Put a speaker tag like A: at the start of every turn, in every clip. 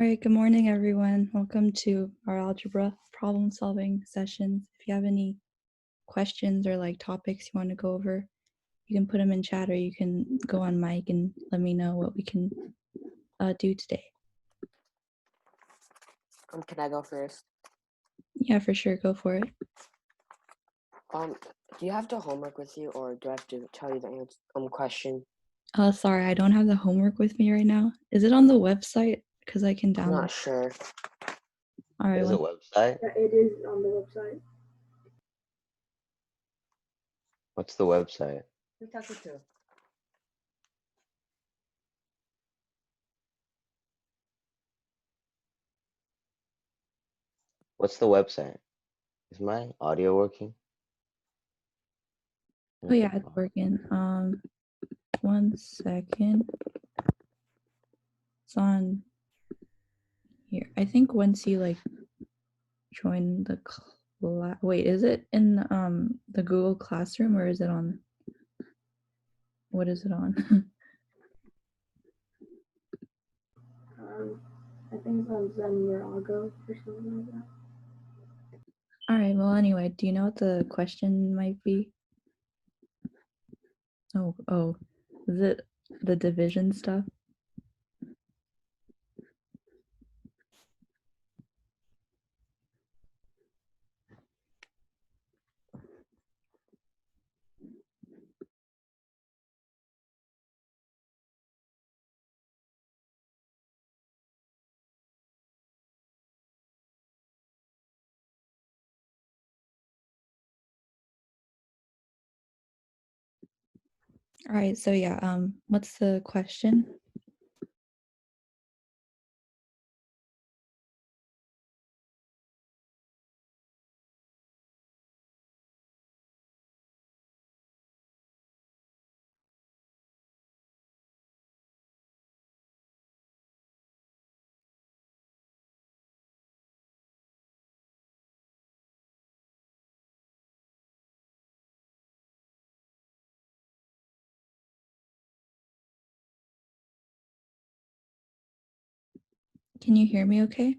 A: All right, good morning, everyone. Welcome to our algebra problem solving sessions. If you have any questions or topics you want to go over, you can put them in chat or you can go on mic and let me know what we can do today.
B: Can I go first?
A: Yeah, for sure. Go for it.
B: Do you have the homework with you, or do I have to tell you the answer, question?
A: Sorry, I don't have the homework with me right now. Is it on the website? Because I can download.
B: I'm not sure.
A: All right.
C: There's a website?
D: Yeah, it is on the website.
C: What's the website?
B: Who talked it to?
C: What's the website? Is my audio working?
A: Oh yeah, it's working. 1 second. It's on here. I think once you join the class. Wait, is it in the Google Classroom or is it on? What is it on?
D: I think it's on Zenmirago or something like that.
A: All right. Well, anyway, do you know what the question might be? Oh, is it the division stuff? All right. So yeah. What's the question? Can you hear me okay?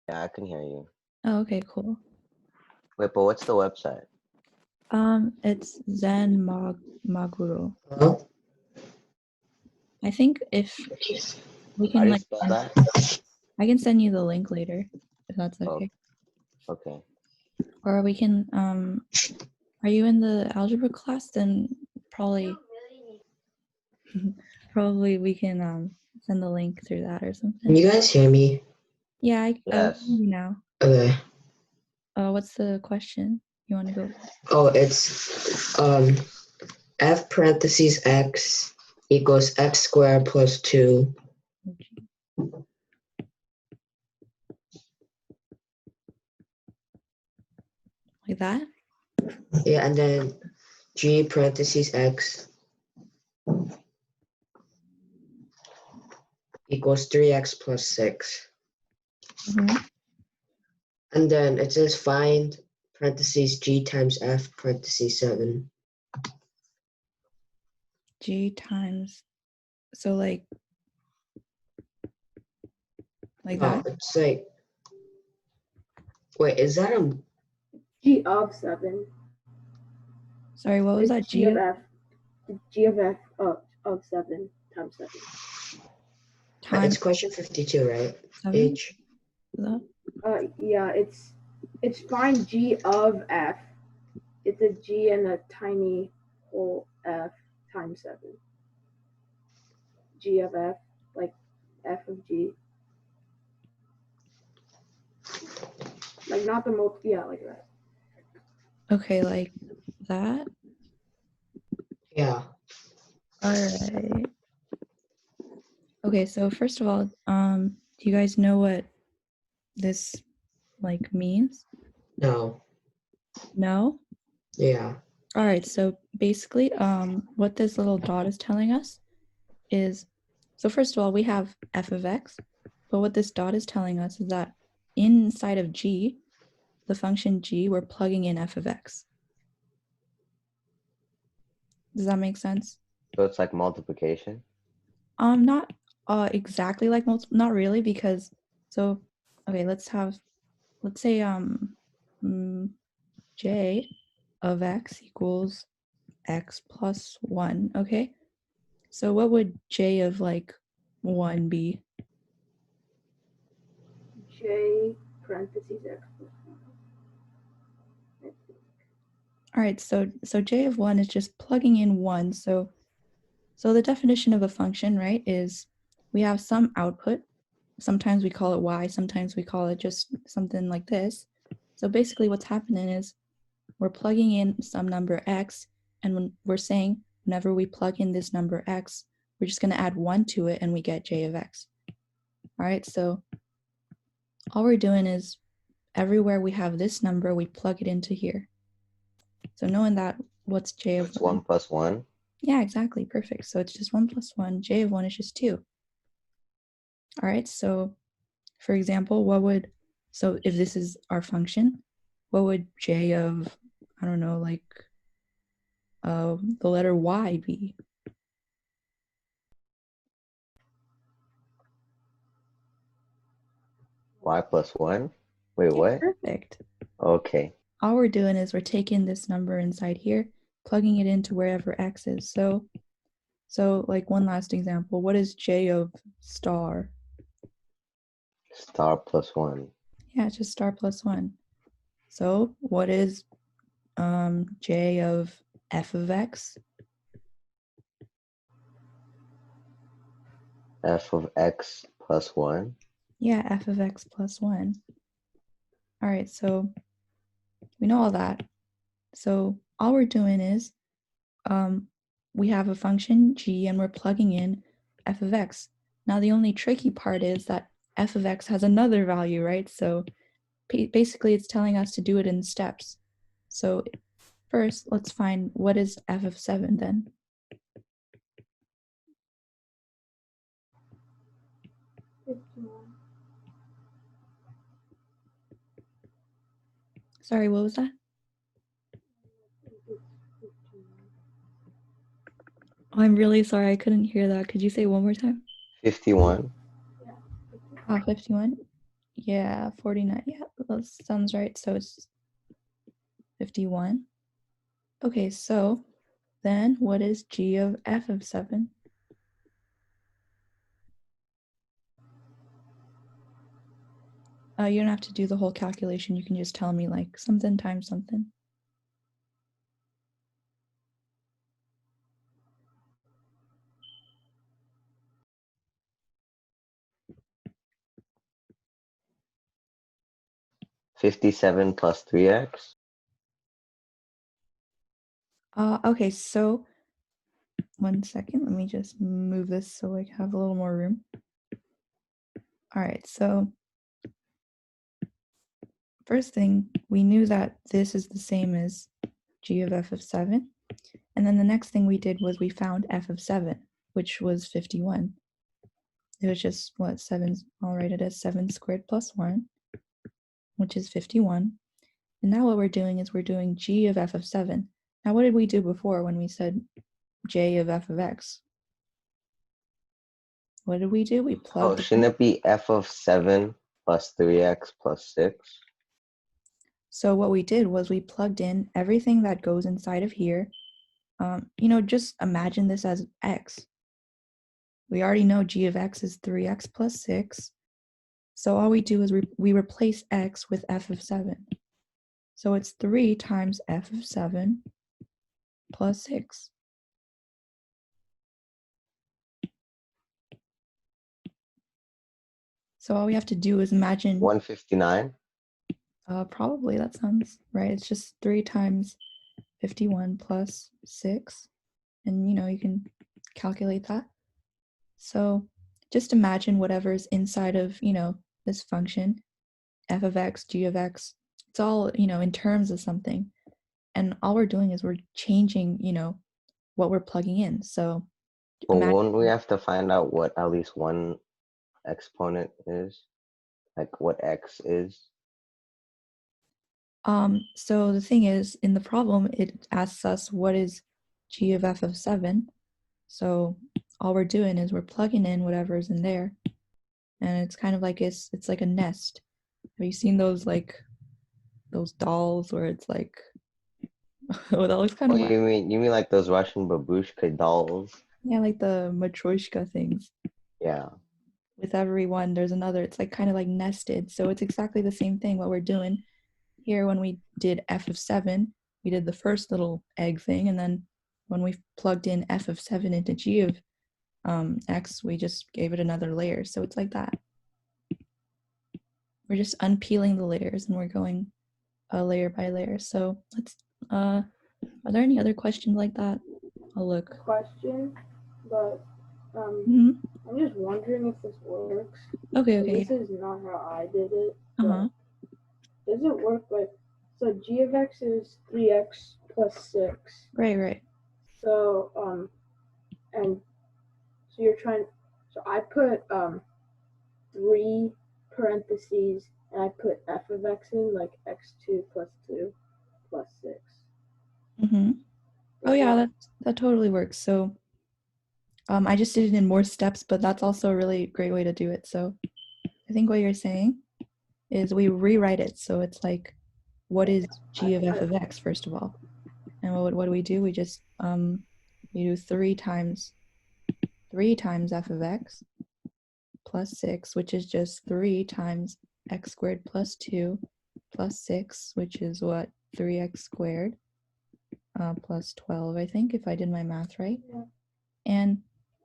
C: Yeah, I can hear you.
A: Oh, okay, cool.
C: Wait, but what's the website?
A: It's Zenmaguro.
C: Huh?
A: I think if we
C: How do
A: can
C: you spell that?
A: I can send you the link later if that's okay.
C: Oh, okay.
A: Or we can are you in the algebra class? Then probably we can send the link through that or something.
E: Can you guys hear me?
A: Yeah, I
C: Yes.
A: hear you now.
E: Okay.
A: What's the question you want to go?
E: Oh, it's f parentheses x equals x squared plus 2.
A: Like that?
E: Yeah, and then g parentheses x equals 3x plus 6.
A: Mm-hmm.
E: And then it says find parentheses g times f parentheses 7.
A: G times. So like
E: No,
A: that?
E: it's like, wait, is that a
D: G of 7.
A: Sorry, what was that?
D: G of f. G of f of 7 times 7.
A: Times
E: it's question 52, right?
A: 7?
E: H.
A: Is that?
D: Yeah, it's find g of f. It's a g and a tiny whole f times 7. G of f, like f of g. Like not the yeah, like that.
A: Okay, like that?
E: Yeah.
A: All right. Okay, so first of all, do you guys know what this means?
E: No.
A: No?
E: Yeah.
A: All right, so basically, what this little dot is telling us is, so first of all, we have f of x, but what this dot is telling us is that inside of g, the function g, we're plugging in f of x. Does that make sense?
C: So it's like multiplication?
A: Not Exactly like not really, because so okay, let's say j of x equals x plus 1, okay? So what would j of like 1 be?
D: J parentheses x plus 1.
A: All right, so j of 1 is just plugging in 1. So the definition of a function, right, is we have some output. Sometimes we call it y, sometimes we call it just something like this. So basically what's happening is we're plugging in some number x, and when we're saying whenever we plug in this number x, we're just going to add 1 to it and we get j of x. All right, so all we're doing is everywhere we have this number, we plug it into here. So knowing that, what's j of
C: It's
A: 1?
C: 1 plus 1.
A: Yeah, exactly, perfect. So it's just 1 plus 1, j of 1 is just 2. All right, so for example, so if this is our function, what would j of, I don't know, like the letter y be?
C: Y plus 1. Wait,
A: Yeah,
C: what?
A: perfect.
C: Okay.
A: All we're doing is we're taking this number inside here, plugging it into wherever x is. So like one last example, what is j of star?
C: Star plus 1.
A: Yeah, it's just star plus 1. So what is j of f of x?
C: F of x plus 1.
A: Yeah, f of x plus 1. All right, so we know all that. So all we're doing is we have a function g and we're plugging in f of x. Now the only tricky part is that f of x has another value, right? So basically it's telling us to do it in steps. So first, let's find what is f of 7 then. Sorry, what was that? Oh, I'm really sorry, I couldn't hear that. Could you say one more time?
C: 51.
A: 51? Yeah, 49. Yeah, that sounds right. So it's 51. Okay, so then what is g of f of 7? You don't have to do the whole calculation. You can just tell me like something times something.
C: $57 plus 3x.
A: Okay, so 1 second. Let me just move this so I have a little more room. All right, so first thing, we knew that this is the same as g of f of 7. And then the next thing we did was we found f of 7, which was 51. It was just, what, 7, I'll write it as 7 squared plus 1, which is 51. And now what we're doing is we're doing g of f of 7. Now what did we do before when we said j of f of x? What did we do? We
C: Oh,
A: plugged
C: shouldn't it be f of 7 plus 3x plus 6?
A: So what we did was we plugged in everything that goes inside of here. Just imagine this as x. We already know g of x is 3x plus 6. So all we do is we replace x with f of 7. So it's 3 times f of 7 plus 6. So all we have to do is imagine,
C: 159.
A: probably that sounds right. It's just 3 times 51 plus 6. And you can calculate that. So just imagine whatever's inside of, this function, f of x, g of x. It's all, in terms of something. And all we're doing is we're changing, what we're plugging in. So
C: But
A: imagine,
C: won't we have to find out what at least one exponent is? Like what x is?
A: so the thing is, in the problem, it asks us what is g of f of 7. So all we're doing is we're plugging in whatever's in there, and it's kind of like it's like a nest. Have you seen those like those dolls where it's like oh, that looks kind
C: Oh,
A: of
C: you mean like those Russian babushka dolls?
A: yeah, like the matryoshka things.
C: Yeah.
A: With every one, there's another. It's like kind of like nested. So it's exactly the same thing. What we're doing here when we did f of 7, we did the first little egg thing, and then when we plugged in f of 7 into g of x, we just gave it another layer. So it's like that. We're just unpeeling the layers and we're going layer by layer. So let's are there any other questions like that? I'll look.
D: Question, but
A: Mhm.
D: I'm just wondering if this works.
A: Okay,
D: So
A: okay.
D: this is not how I did it.
A: Uh-huh.
D: But does it work like so g of x is 3x plus 6.
A: Right.
D: So and so you're trying so I put 3 parentheses and I put f of x in like x2 plus 2 plus 6.
A: Mm-hmm. Oh yeah, that totally works. So I just did it in more steps, but that's also a really great way to do it. So I think what you're saying is we rewrite it. So it's like, what is g of f of x, first of all? And what do? We just we do 3 times f of x plus 6, which is just 3 times x squared plus 2 plus 6, which is what? 3x squared plus 12, I think, if I did my math right.
D: Yeah.
A: And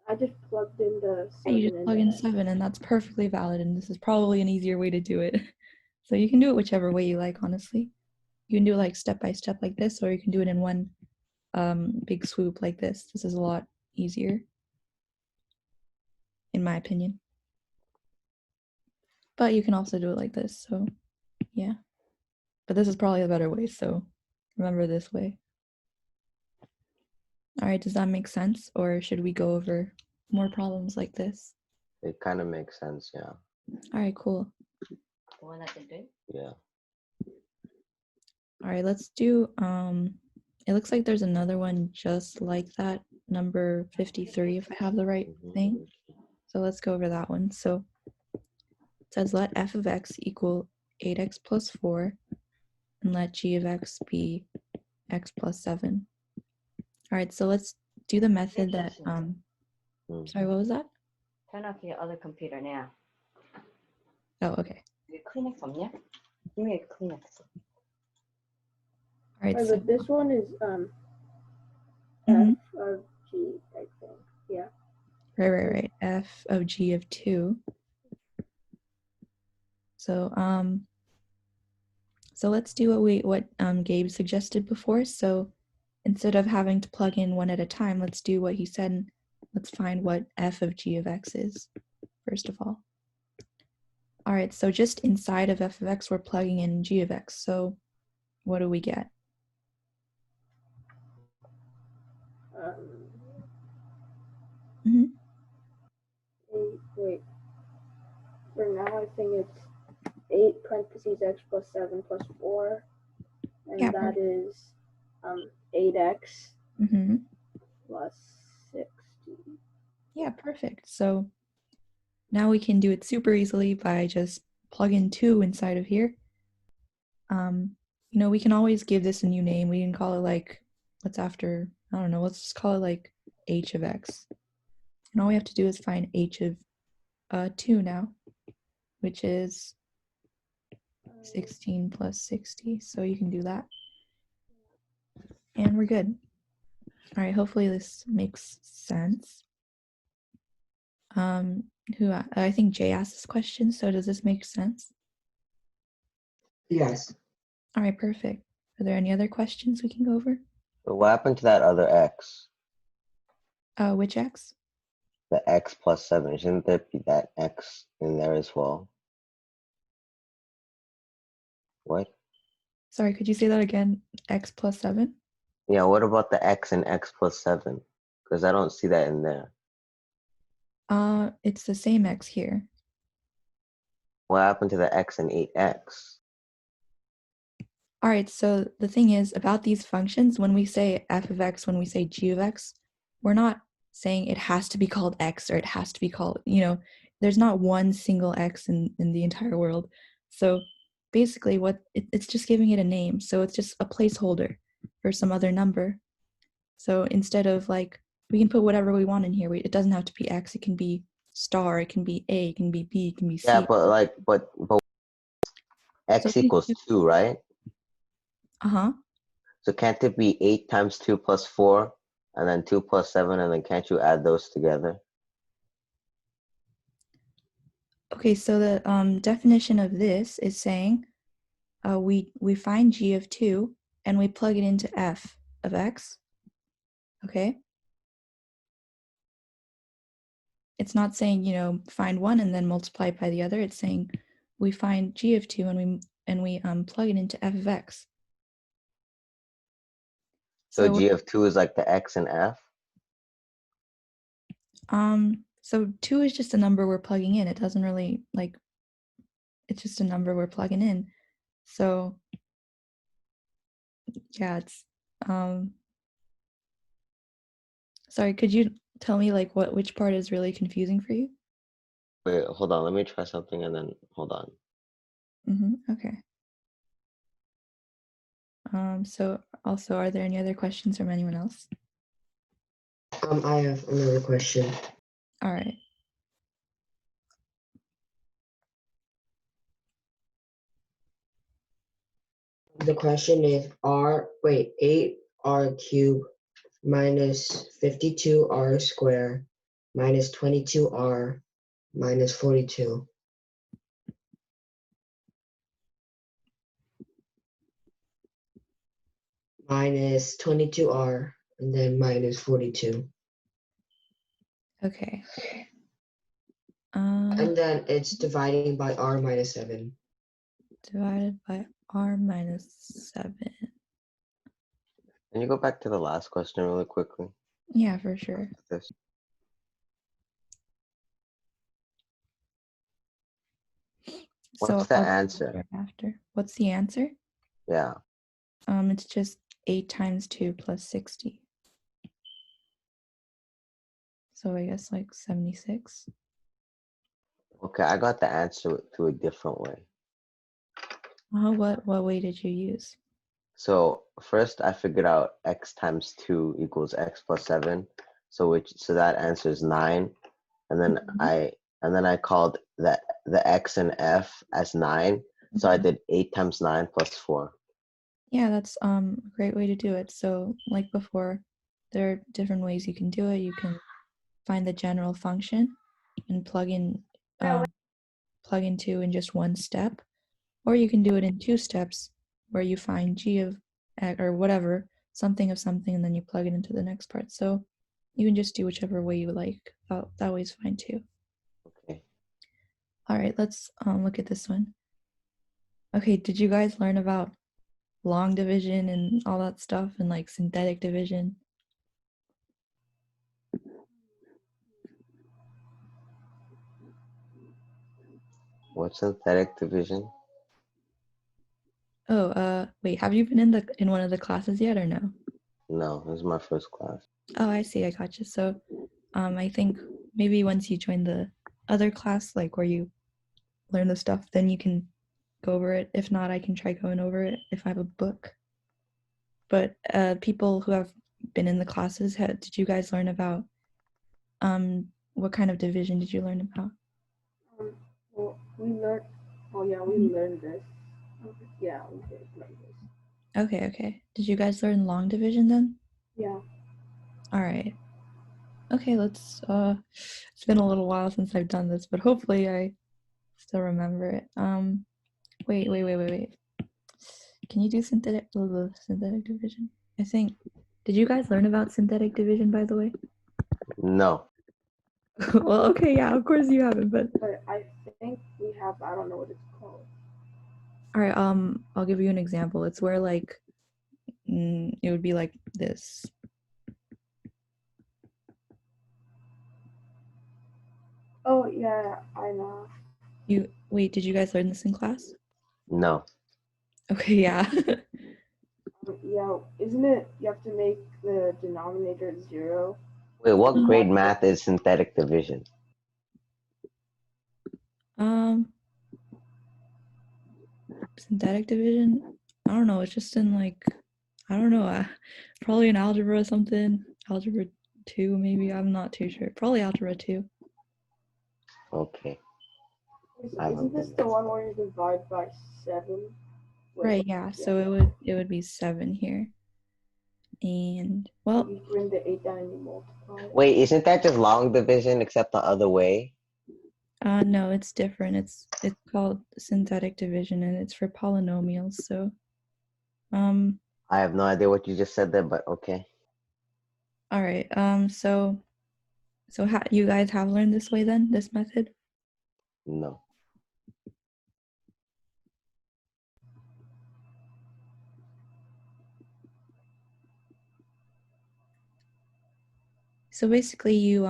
D: I just plugged in the 7
A: you just plug in 7, and that's perfectly valid, and this is probably an easier way to do it. So you can do it whichever way you like, honestly. You can do it like step by step like this, or you can do it in one big swoop like this. This is a lot easier, in my opinion. But you can also do it like this, so yeah. But this is probably a better way, so remember this way. All right, does that make sense? Or should we go over more problems like this?
C: It kind of makes sense, yeah.
A: All right, cool.
C: Yeah.
A: All right, let's do, it looks like there's another one just like that, number 53, if I have the right thing. So let's go over that one. So it says let f of x equal 8x plus 4, and let g of x be x plus 7. All right, so let's do the method that, sorry, what was that?
F: Turn off your other computer now.
A: Oh, okay.
F: Kleenex 없냐? Give me a Kleenex.
A: All right,
D: Wait,
A: so
D: but this one is
A: Mhm.
D: f of g, I think. Yeah.
A: right, f of g of 2. So so let's do what Gabe suggested before. So instead of having to plug in one at a time, let's do what he said, and let's find what f of g of x is, first of all. All right, so just inside of f of x, we're plugging in g of x. So what do we get? Mhm.
D: Wait. For now, I think it's 8 parentheses x plus 7 plus 4. And
A: Yeah,
D: that is 8x
A: Mm-hmm.
D: plus 60.
A: Yeah, perfect. So now we can do it super easily by just plugging 2 inside of here. You know, we can always give this a new name. We can call it like, what's after, I don't know, let's just call it like h of x. And all we have to do is find h of 2 now, which is 16 plus 60. So you can do that. And we're good. All right, hopefully this makes sense. I think Jay asked this question, so does this make sense?
E: Yes.
A: All right, perfect. Are there any other questions we can go over?
C: But what happened to that other x?
A: Which x?
C: The x plus 7. Shouldn't there be that x in there as well? What?
A: Sorry, could you say that again? X plus 7?
C: Yeah, what about the x and x plus 7? Because I don't see that in there.
A: It's the same x here.
C: What happened to the x and 8x?
A: All right, so the thing is about these functions, when we say f of x, when we say g of x, we're not saying it has to be called X or it has to be called, there's not one single X in the entire world. So basically it's just giving it a name. So it's just a placeholder for some other number. So instead of like, we can put whatever we want in here. It doesn't have to be X. It can be star. It can be A. It can be B. It can be C.
C: Yeah, but X
A: So
C: equals 2, right?
A: Uh-huh.
C: So can't it be 8 times 2 plus 4, and then 2 plus 7, and then can't you add those together?
A: Okay, so the definition of this is saying we find g of 2 and we plug it into f of x. Okay? It's not saying, find one and then multiply it by the other. It's saying we find g of 2 and we plug it into f of x.
C: So G of 2 is like the X and F?
A: So 2 is just a number we're plugging in. It doesn't really, like, it's just a number we're plugging in. So yeah, it's sorry, could you tell me like which part is really confusing for you?
C: Wait, hold on. Let me try something and then hold on.
A: Okay. So also, are there any other questions from anyone else?
E: I have another question.
A: All right.
E: The question is 8r cubed minus 52r squared minus 22r minus 42. Minus 22r and then minus 42.
A: Okay.
E: And then it's dividing by r minus 7.
A: Divided by r minus 7.
C: Can you go back to the last question really quickly?
A: Yeah, for sure.
C: This. What's the answer?
A: After. What's the answer?
C: Yeah.
A: It's just 8 times 2 plus 60. So I guess like 76.
C: Okay, I got the answer through a different way.
A: What way did you use?
C: So first I figured out X times 2 equals X plus 7. So that answer is 9. And then I called the X and F as 9. So I did 8 times 9 plus 4.
A: Yeah, that's a great way to do it. So like before, there are different ways you can do it. You can find the general function and plug into in just one step, or you can do it in 2 steps where you find g of x or whatever, something of something, and then you plug it into the next part. So you can just do whichever way you like. That way is fine too.
C: Okay.
A: All right, let's look at this one. Okay, did you guys learn about long division and all that stuff and like synthetic division?
C: What's synthetic division?
A: Oh, wait, have you been in one of the classes yet or no?
C: No, this is my first class.
A: Oh, I see, I got you. So I think maybe once you join the other class, like where you learn the stuff, then you can go over it. If not, I can try going over it if I have a book. But people who have been in the classes, did you guys learn about what kind of division did you learn about?
D: Well, we learned. Oh yeah, we learned this. Yeah, we did learn this.
A: Okay. Did you guys learn long division then?
D: Yeah.
A: All right. Okay, let's it's been a little while since I've done this, but hopefully I still remember it. Wait. Can you do synthetic division? I think. Did you guys learn about synthetic division, by the way?
C: No.
A: Well, okay, yeah, of course you haven't, but
D: I think we have. I don't know what it's called.
A: all right. I'll give you an example. It's where like it would be like this.
D: Oh yeah, I know.
A: Wait, did you guys learn this in class?
C: No.
A: Okay, yeah.
D: Yeah, isn't it? You have to make the denominator 0
C: Wait, what grade math is synthetic division?
A: Synthetic division? I don't know. It's just in like, I don't know. Probably in algebra or something. Algebra 2, maybe. I'm not too sure. Probably algebra 2.
C: Okay. I
D: Isn't
C: don't
D: this
C: think
D: the one where you divide by 7? Wait,
A: Right, yeah. So it would be 7 here. And well,
D: you bring the 8 down and you multiply it.
C: Wait, isn't that just long division except the other way?
A: no, it's different. It's called synthetic division and it's for polynomials. So
C: I have no idea what you just said there, but okay.
A: all right. So how you guys have learned this way then, this method?
C: No.
A: So basically you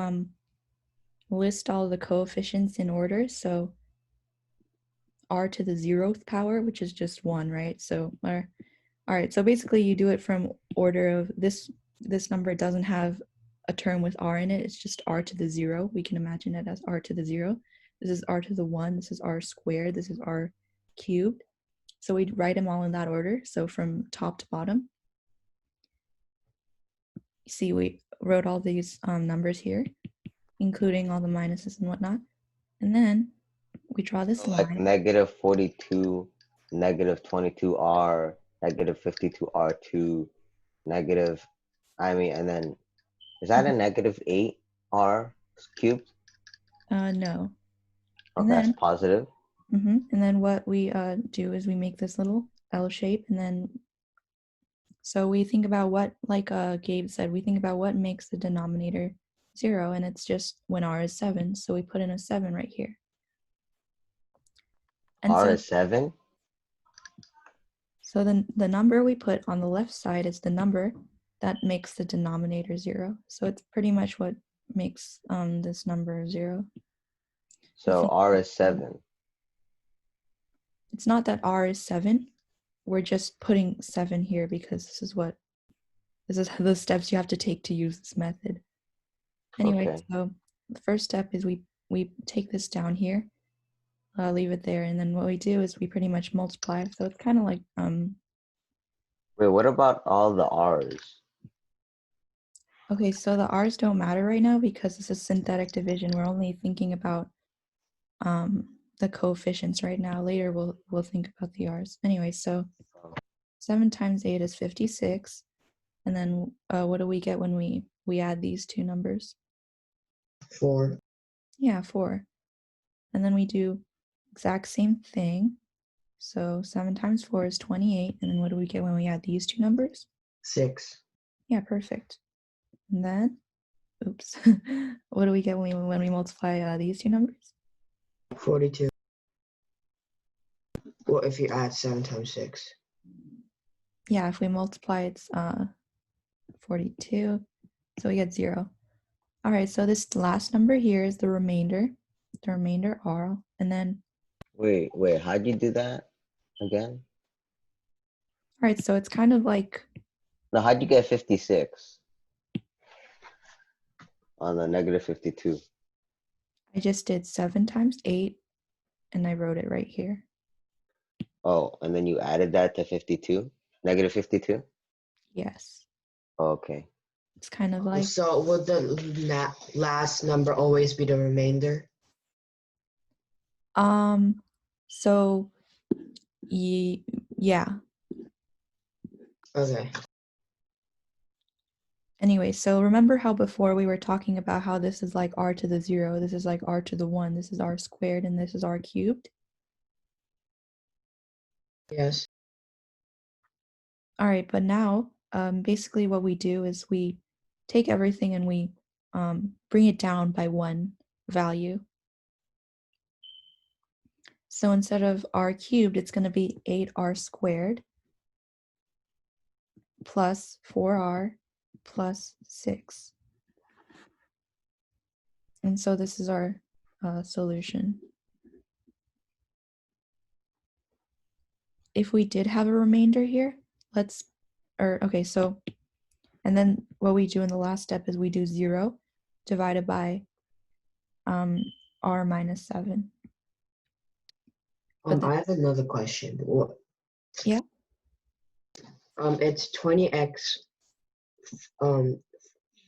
A: list all the coefficients in order. So r to the 0th power, which is just 1, right? So all right, so basically you do it from order of this number doesn't have a term with r in it. It's just r to the 0. We can imagine it as r to the 0. This is r to the 1. This is r squared. This is r cubed. So we'd write them all in that order. So from top to bottom. See, we wrote all these numbers here, including all the minuses and whatnot. And then we draw this
C: Like
A: line.
C: negative 42, negative 22r, negative 52r2, negative, and then, is that a negative 8r cubed?
A: No.
C: Okay,
A: And
C: that's
A: then,
C: positive.
A: and then what we do is we make this little L shape, and then so we think about what, like Gabe said, we think about what makes the denominator 0, and it's just when r is 7. So we put in a 7 right here. And
C: R is 7?
A: so then the number we put on the left side is the number that makes the denominator 0. So it's pretty much what makes this number 0.
C: So R is 7.
A: It's not that r is 7. We're just putting 7 here because this is the steps you have to take to use this method. Anyway,
C: Okay.
A: so the first step is we take this down here, leave it there, and then what we do is we pretty much multiply. So it's kind of like
C: Wait, what about all the R's?
A: okay, so the r's don't matter right now because this is synthetic division. We're only thinking about the coefficients right now. Later we'll think about the r's. Anyway, so 7 times 8 is 56, and then what do we get when we add these two numbers?
E: 4.
A: Yeah, 4. And then we do exact same thing. So 7 times 4 is 28. And then what do we get when we add these two numbers?
E: 6.
A: Yeah, perfect. And then, oops, what do we get when we multiply these two numbers?
E: 42. Well, if you add 7 times 6.
A: Yeah, if we multiply, it's 42. So we get 0. All right, so this last number here is the remainder r. And then,
C: Wait, how'd you do that again?
A: all right, so it's kind of like,
C: No, how'd you get 56 on the negative 52?
A: I just did 7 times 8, and I wrote it right here.
C: Oh, and then you added that to 52? Negative 52?
A: Yes.
C: Okay.
A: It's kind of like,
E: So would the last number always be the remainder?
A: so yeah.
E: Okay.
A: Anyway, so remember how before we were talking about how this is like r to the 0, this is like r to the 1, this is r squared, and this is r cubed?
E: Yes.
A: All right, but now basically what we do is we take everything and we bring it down by one value. So instead of r cubed, it's going to be 8r squared plus 4r plus 6. And so this is our solution. If we did have a remainder here, and then what we do in the last step is we do 0. divided by r minus 7. But
E: I have another question. What?
A: Yeah.
E: It's 20x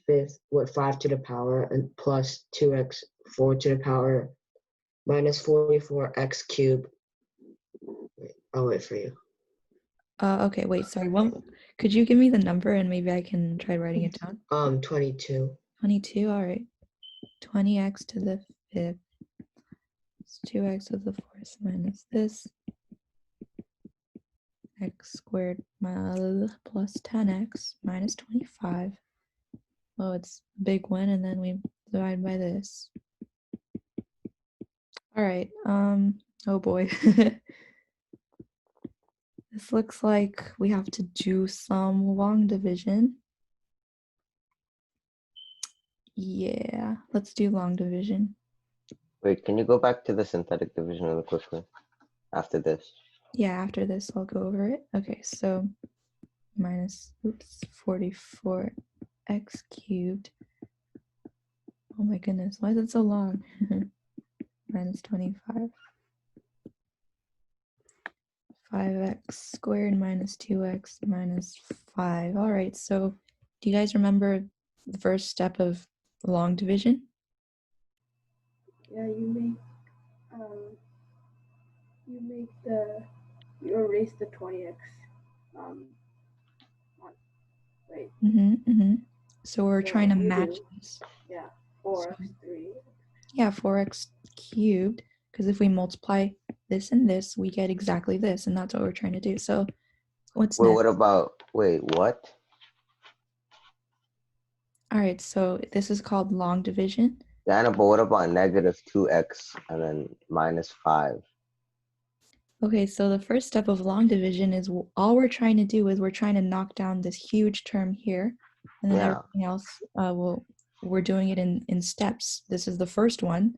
E: fifth with 5 to the power and plus 2x 4 to the power minus 44x cubed. I'll wait for you.
A: Okay, wait, sorry. Could you give me the number and maybe I can try writing it down?
E: 22.
A: 22, all right. 20x to the 5th. It's 2x to the 4th minus this. X squared plus 10x minus 25. Oh, it's a big one, and then we divide by this. All right, oh boy. This looks like we have to do some long division. Yeah, let's do long division.
C: Wait, can you go back to the synthetic division really quickly after this?
A: Yeah, after this, I'll go over it. Okay, so minus, 44x cubed. Oh my goodness, why is it so long? Minus 25. 5x squared minus 2x minus 5. All right, so do you guys remember the first step of long division?
D: Yeah, you erase the 20x. Wait.
A: So we're trying to match this.
D: Yeah, 4x3.
A: Yeah, 4x cubed, because if we multiply this and this, we get exactly this, and that's what we're trying to do. So what's
C: Well,
A: next?
C: what about, wait, what?
A: All right, so this is called long division.
C: Yeah, I know, but what about negative 2x and then minus 5?
A: Okay, so the first step of long division is all we're trying to do is we're trying to knock down this huge term here, and then everything else, we're doing it in steps. This is the first one.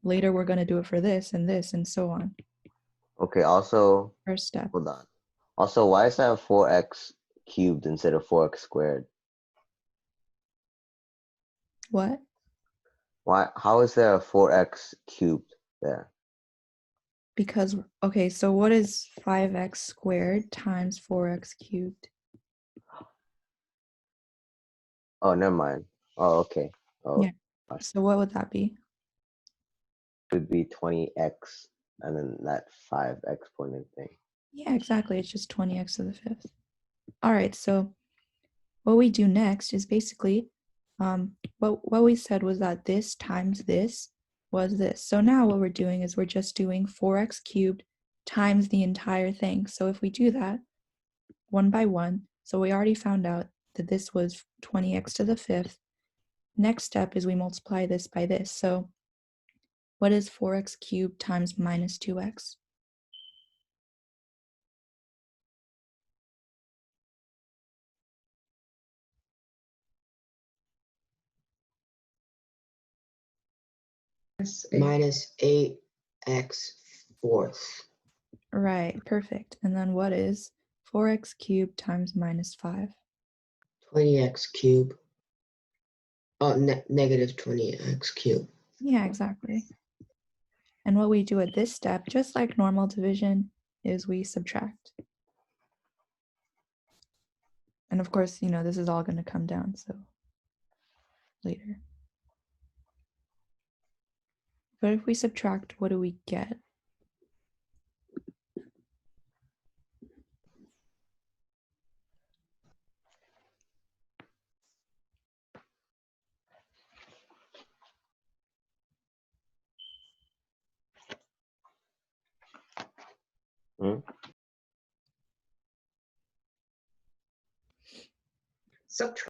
A: Later, we're going to do it for this, and so on.
C: Okay, also,
A: First step.
C: hold on. Also, why is that 4x cubed instead of 4x squared?
A: What?
C: How is there a 4x cubed there?
A: Because, okay, so what is 5x squared times 4x cubed?
C: Oh, never mind. Oh, okay. Oh,
A: Yeah. So what would that be?
C: it would be 20x and then that 5 exponent thing.
A: Yeah, exactly. It's just 20x to the 5th. All right, so what we do next is basically, what we said was that this times this was this. So now what we're doing is we're just doing 4x cubed times the entire thing. So if we do that one by one, so we already found out that this was 20x to the 5th. Next step is we multiply this by this. So what is 4x cubed times minus 2x?
E: Minus 8x fourth.
A: Right, perfect. And then what is 4x cubed times minus 5?
E: 20x cubed. Oh, negative 20x cubed.
A: Yeah, exactly. And what we do at this step, just like normal division, is we subtract. And of course, this is all going to come down, so later. But if we subtract, what do we get?
E: Subtract.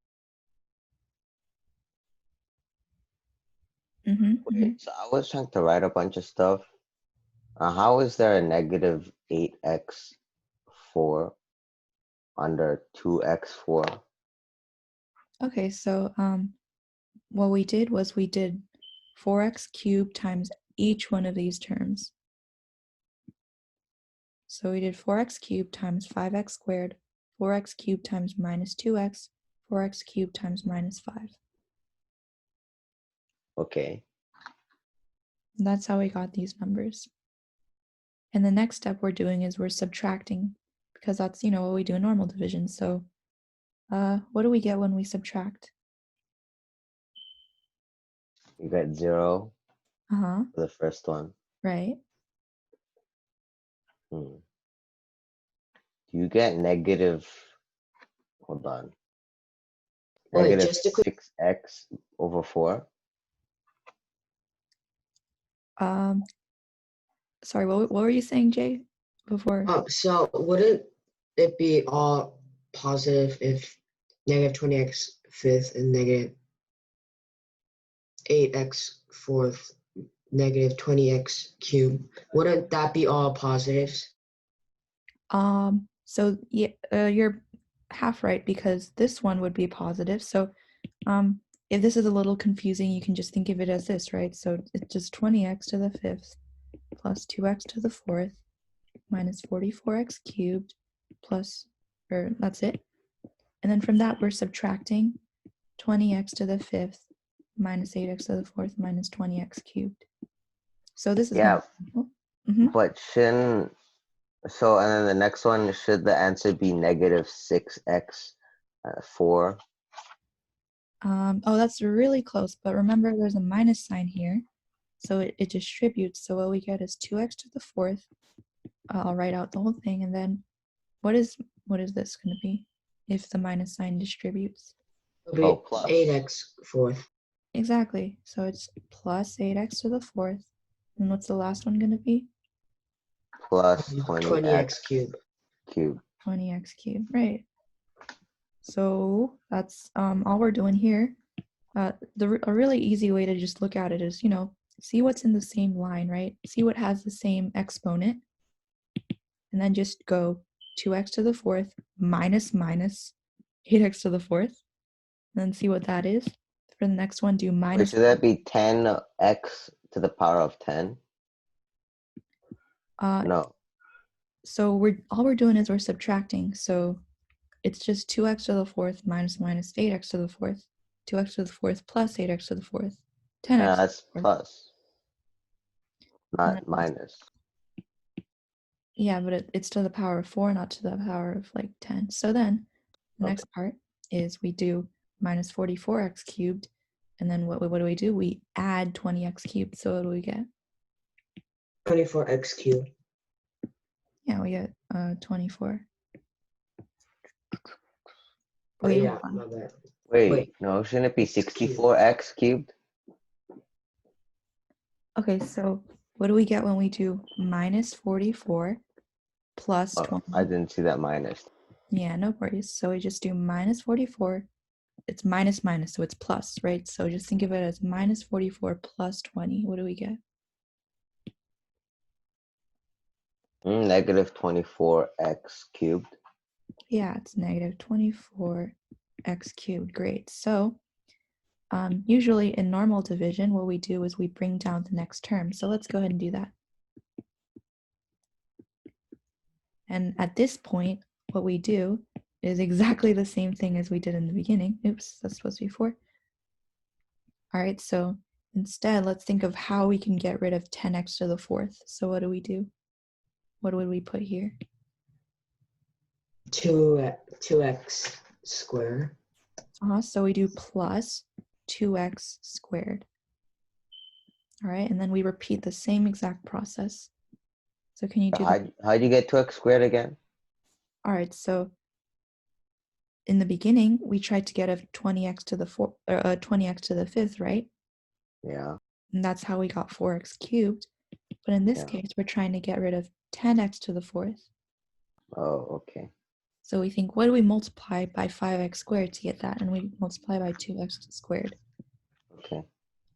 C: Wait, so I was trying to write a bunch of stuff. How is there a negative 8x4 under 2x4?
A: Okay, so what we did was we did 4x cubed times each one of these terms. So we did 4x cubed times 5x squared, 4x cubed times minus 2x, 4x cubed times minus 5.
C: Okay.
A: That's how we got these numbers. And the next step we're doing is we're subtracting, because that's, you know, what we do in normal division. So what do we get when we subtract?
C: You got 0
A: Uh-huh,
C: for the first one.
A: right.
C: Do you get negative, hold on,
E: Wait,
C: negative
E: just a quick
C: 6x over 4?
A: Sorry, what were you saying, Jay, before?
E: so wouldn't it be all positive if negative 20x fifth and negative 8x fourth, negative 20x cubed? Wouldn't that be all positives?
A: So yeah, you're half right, because this one would be positive. So if this is a little confusing, you can just think of it as this, right? So it's just 20x to the fifth plus 2x to the fourth minus 44x cubed plus, or that's it. And then from that, we're subtracting 20x to the fifth minus 8x to the fourth minus 20x cubed. So this is
C: Yeah,
A: Mhm.
C: but shouldn't, so, and then the next one, should the answer be negative 6x 4?
A: Oh, that's really close, but remember there's a minus sign here, so it distributes. So what we get is 2x to the fourth. I'll write out the whole thing, and then what is this going to be if the minus sign distributes?
E: It'll be
C: Oh, plus.
E: 8x fourth.
A: Exactly. So it's plus 8x to the fourth. And what's the last one going to be?
C: Plus
E: 20x cubed.
C: cubed.
A: 20x cubed, right? So that's all we're doing here. A really easy way to just look at it is, you know, see what's in the same line, right? See what has the same exponent, and then just go 2x to the fourth minus 8x to the fourth, and then see what that is. For the next one, do
C: Wait,
A: minus.
C: should that be 10x to the power of 10? No.
A: So all we're doing is we're subtracting. So it's just 2x to the fourth minus 8x to the fourth, 2x to the fourth plus 8x to the fourth, 10x.
C: That's plus,
A: And
C: not
A: then-
C: minus.
A: Yeah, but it's to the power of 4, not to the power of like 10. So then the
C: Okay.
A: next part is we do minus 44x cubed. And then what do we do? We add 20x cubed. So what do we get?
E: 24x cubed.
A: Yeah, we get 24.
E: Oh,
A: Wait,
E: yeah,
A: hold on.
E: my bad.
C: Wait, no, shouldn't it be 64x cubed?
A: Okay, so what do we get when we do minus 44 plus
C: Oh,
A: 20?
C: I didn't see that minus.
A: Yeah, no worries. So we just do minus 44. It's minus minus, so it's plus, right? So just think of it as minus 44 plus 20. What do we get?
C: Negative 24x cubed.
A: Yeah, it's negative 24x cubed. Great. So usually in normal division, what we do is we bring down the next term. So let's go ahead and do that. And at this point, what we do is exactly the same thing as we did in the beginning. Oops, that's supposed to be 4. All right, so instead, let's think of how we can get rid of 10x to the fourth. So what do we do? What would we put here?
E: 2x squared.
A: So we do plus 2x squared. All right, and then we repeat the same exact process. So can you do that?
C: How'd you get 2x squared again?
A: All right, so in the beginning, we tried to get a 20x to the 20x to the fifth, right?
C: Yeah.
A: And that's how we got 4x cubed. But in this
C: Yeah.
A: case, we're trying to get rid of 10x to the fourth.
C: Oh, okay.
A: So we think, what do we multiply by 5x squared to get that? And we multiply by 2x squared.
C: Okay.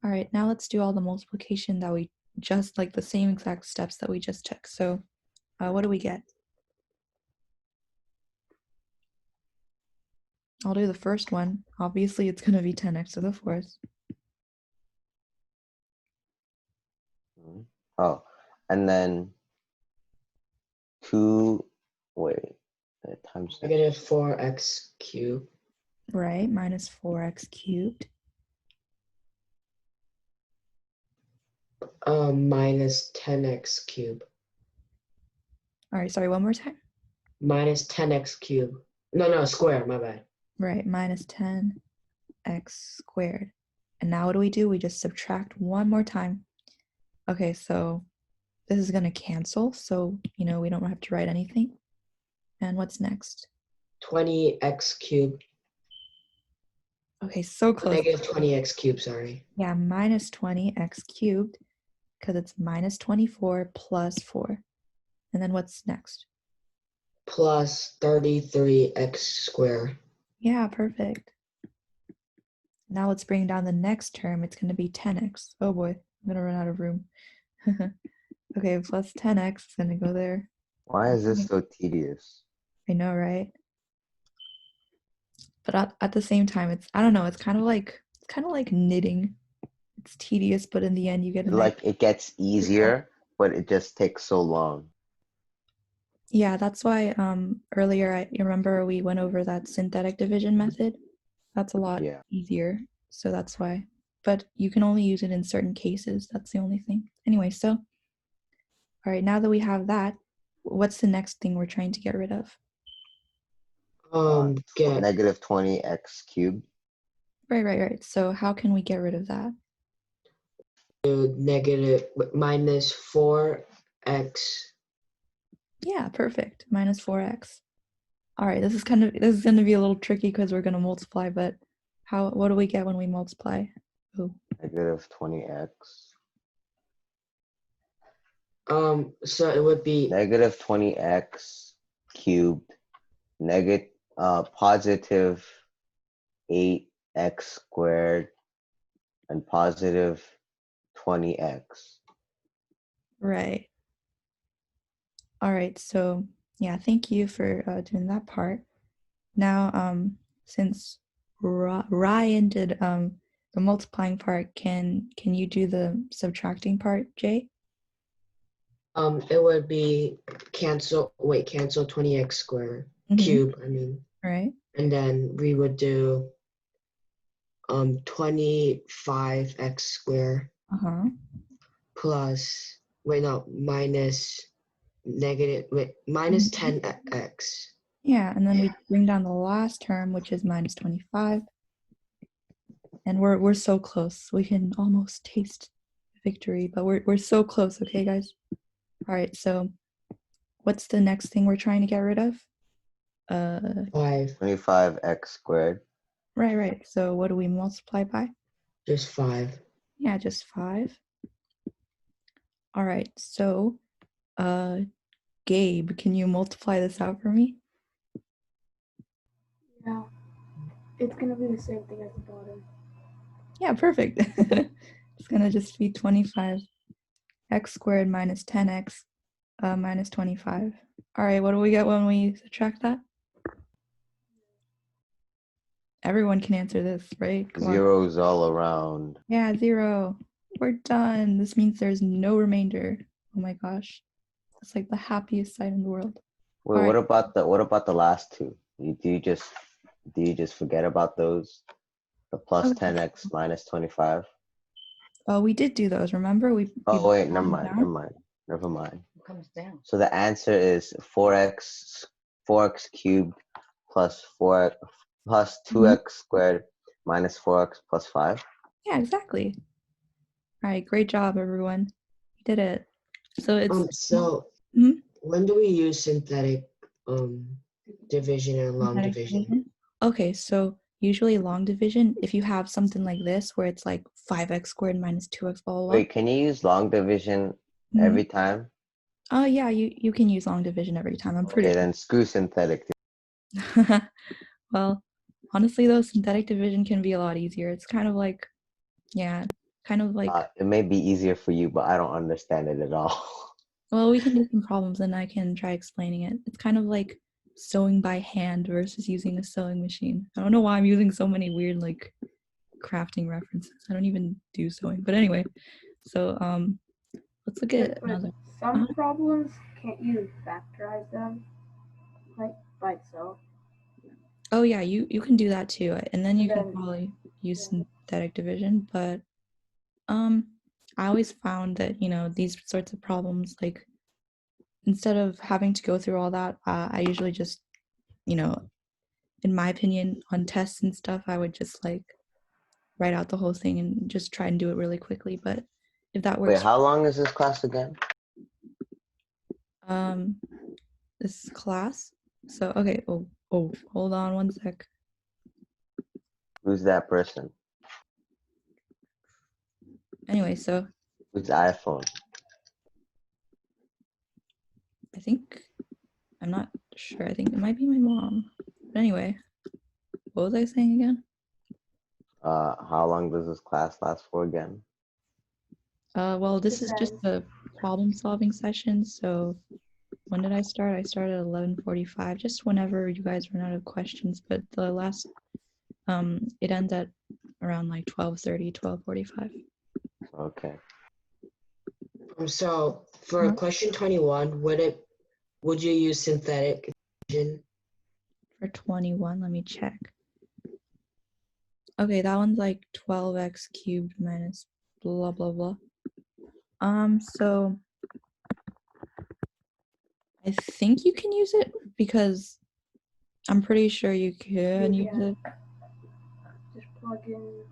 A: All right, now let's do all the multiplication that we just, like the same exact steps that we just took. So what do we get? I'll do the first one. Obviously, it's going to be 10x to the fourth.
C: Oh, and then 2, wait, times
E: Negative 4x cubed.
A: Right, minus 4x cubed.
E: Minus 10x cubed.
A: All right, sorry, one more time.
E: Minus 10x cubed. No, square, my bad.
A: Right, minus 10x squared. And now what do? We just subtract one more time. Okay, so this is going to cancel, so, we don't have to write anything. And what's next?
E: 20x cubed.
A: Okay, so close.
E: Negative 20x cubed, sorry.
A: Yeah, minus 20x cubed, because it's minus 24 plus 4. And then what's next?
E: Plus 33x squared.
A: Yeah, perfect. Now let's bring down the next term. It's going to be 10x. Oh boy, I'm going to run out of room. Okay, plus 10x is going to go there.
C: Why is this so tedious?
A: I know, right? But at the same time, I don't know, it's kind of like knitting. It's tedious, but in the end, you get a nice.
C: Like it gets easier, but it just takes so long.
A: Yeah, that's why earlier you remember we went over that synthetic division method. That's a lot easier, so that's why. But you can only use it in certain cases. That's the only thing. Anyway, so all right, now that we have that, what's the next thing we're trying to get rid of?
E: Get
C: negative 20x cubed.
A: Right. So how can we get rid of that?
E: negative minus 4x.
A: Yeah, perfect. Minus 4x. All right, this is going to be a little tricky because we're going to multiply, but what do we get when we multiply? Oh.
C: Negative 20x.
E: So it would be
C: negative 20x cubed, positive 8x squared, and positive 20x.
A: Right. All right, so yeah, thank you for doing that part. Now, since Ryan did the multiplying part, can you do the subtracting part, Jay?
E: It would be cancel 20x squared cube, I mean.
A: Right.
E: And then we would do 25x squared plus minus 10x.
A: Yeah, and then we bring down the last term, which is minus 25. And we're so close. We can almost taste victory, but we're so close, okay, guys? All right, so what's the next thing we're trying to get rid of?
C: 25x squared.
A: Right. So what do we multiply by?
E: Just 5.
A: Yeah, just 5. All right, so Gabe, can you multiply this out for me?
D: Yeah. It's gonna be the same thing at the bottom.
A: Yeah, perfect. It's gonna just be 25x squared minus 10x minus 25. All right, what do we get when we subtract that? Everyone can answer this, right? Come
C: Zeros all around.
A: Yeah, 0. We're done. This means there's no remainder. Oh my gosh. That's like the happiest sight in the world.
C: Wait,
A: All
C: what
A: right.
C: about the last two? Do you just forget about those? The plus
A: Okay.
C: 10x minus 25?
A: Oh, we did do those, remember?
C: Oh wait, never mind.
F: It comes down.
C: So the answer is 4x cubed plus 2x squared minus 4x plus 5.
A: Yeah, exactly. All right, great job, everyone. You did it. So it's
E: when do we use synthetic division and long division?
A: Okay, so usually long division, if you have something like this where it's like 5x squared minus 2x blah blah blah.
C: Wait, can you use long division every time?
A: Oh yeah, you can use long division every time. I'm pretty
C: Okay, then screw synthetic.
A: Well, honestly though, synthetic division can be a lot easier. It's kind of like
C: It may be easier for you, but I don't understand it at all.
A: well, we can do some problems and I can try explaining it. It's kind of like sewing by hand versus using a sewing machine. I don't know why I'm using so many weird like crafting references. I don't even do sewing. But anyway, so let's look at another.
D: Some problems, can't you factorize them like by itself?
A: Oh yeah, you can do that too. And then you can probably use synthetic division, but I always found that, you know, these sorts of problems, like, instead of having to go through all that, I usually just, you know, in my opinion, on tests and stuff, I would just like write out the whole thing and just try and do it really quickly. But if that
C: Wait,
A: works,
C: how long is this class again?
A: this class. So okay, hold on one sec.
C: Who's that person?
A: Anyway, so
C: Whose iPhone?
A: I think I'm not sure. I think it might be my mom. But anyway, what was I saying again?
C: How long does this class last for again?
A: Well, this is just
D: Depends.
A: a problem-solving session. So when did I start? I started at 11:45, just whenever you guys run out of questions. But the last, it ends at around like 12:30, 12:45.
C: Okay.
E: So for
A: Huh?
E: question 21, would you use synthetic division?
A: For 21, let me check. Okay, that one's like 12x cubed minus blah blah blah. So I think you can use it because I'm pretty sure you can use it.
D: Just plug in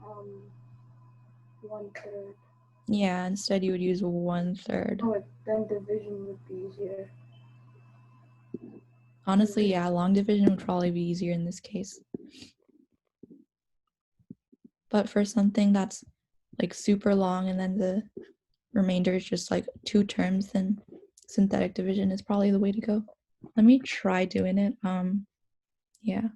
D: 1/3.
A: Yeah, instead you would use 1/3.
D: Oh, then division would be easier.
A: Honestly, yeah, long division would probably be easier in this case. But for something that's like super long and then the remainder is just like 2 terms, then synthetic division is probably the way to go. Let me try doing it. Yeah.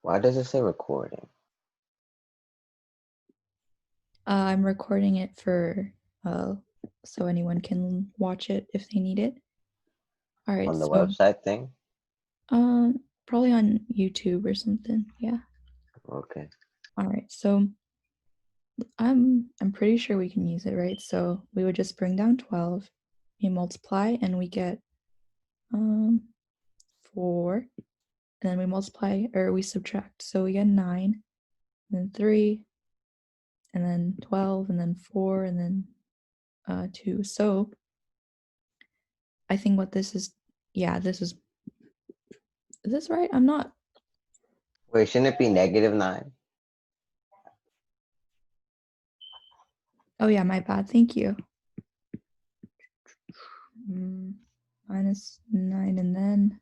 C: Why does it say recording?
A: I'm recording it for so anyone can watch it if they need it. All right,
C: On the
A: so
C: website thing?
A: probably on YouTube or something. Yeah.
C: Okay.
A: All right, so I'm pretty sure we can use it, right? So we would just bring down 12, we multiply, and we get 4, and then we multiply, or we subtract. So we get 9, and then 3, and then 12, and then 4, and then 2. So I think what this is, yeah, is this right? I'm not.
C: Wait, shouldn't it be -9?
A: Oh yeah, my bad. Thank you. -9, and then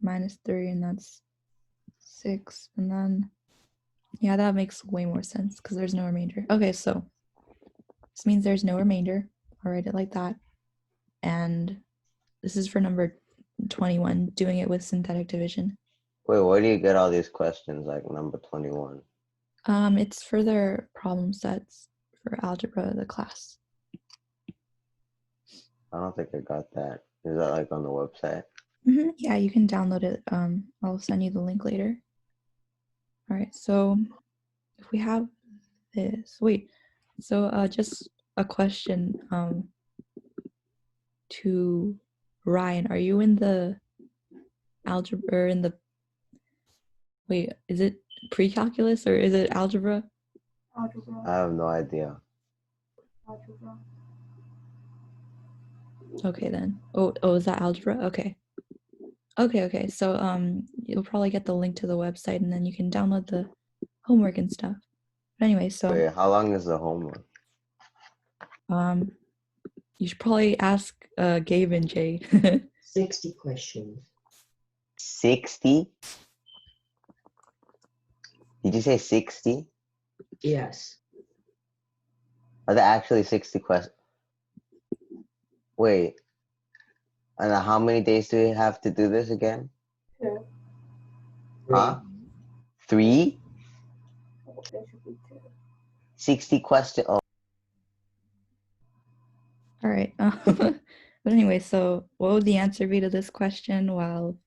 A: -3, and that's 6, and then yeah, that makes way more sense because there's no remainder. Okay, so this means there's no remainder. I'll write it like that. And this is for number 21, doing it with synthetic division.
C: Wait, where do you get all these questions like number 21?
A: It's for their problem sets for algebra, the class.
C: I don't think I got that. Is that like on the website?
A: Yeah, you can download it. I'll send you the link later. All right, so if we have this, wait, so just a question to Ryan. Are you in the algebra, or in the, wait, is it pre-calculus or is it algebra?
D: Algebra.
C: I have no idea.
D: Algebra.
A: Okay then. Oh, is that algebra? Okay. Okay. So you'll probably get the link to the website and then you can download the homework and stuff. But anyway, so
C: Wait, how long is the homework?
A: you should probably ask Gabe and Jay.
E: 60 questions.
C: 60? Did you say 60?
E: Yes.
C: Are there actually 60 questions? Wait. And how many days do we have to do this again?
D: 2.
C: Huh? 3?
D: There should be 2.
C: 60 questions. Oh,
A: All right. But anyway, so what would the answer be to this question? Well,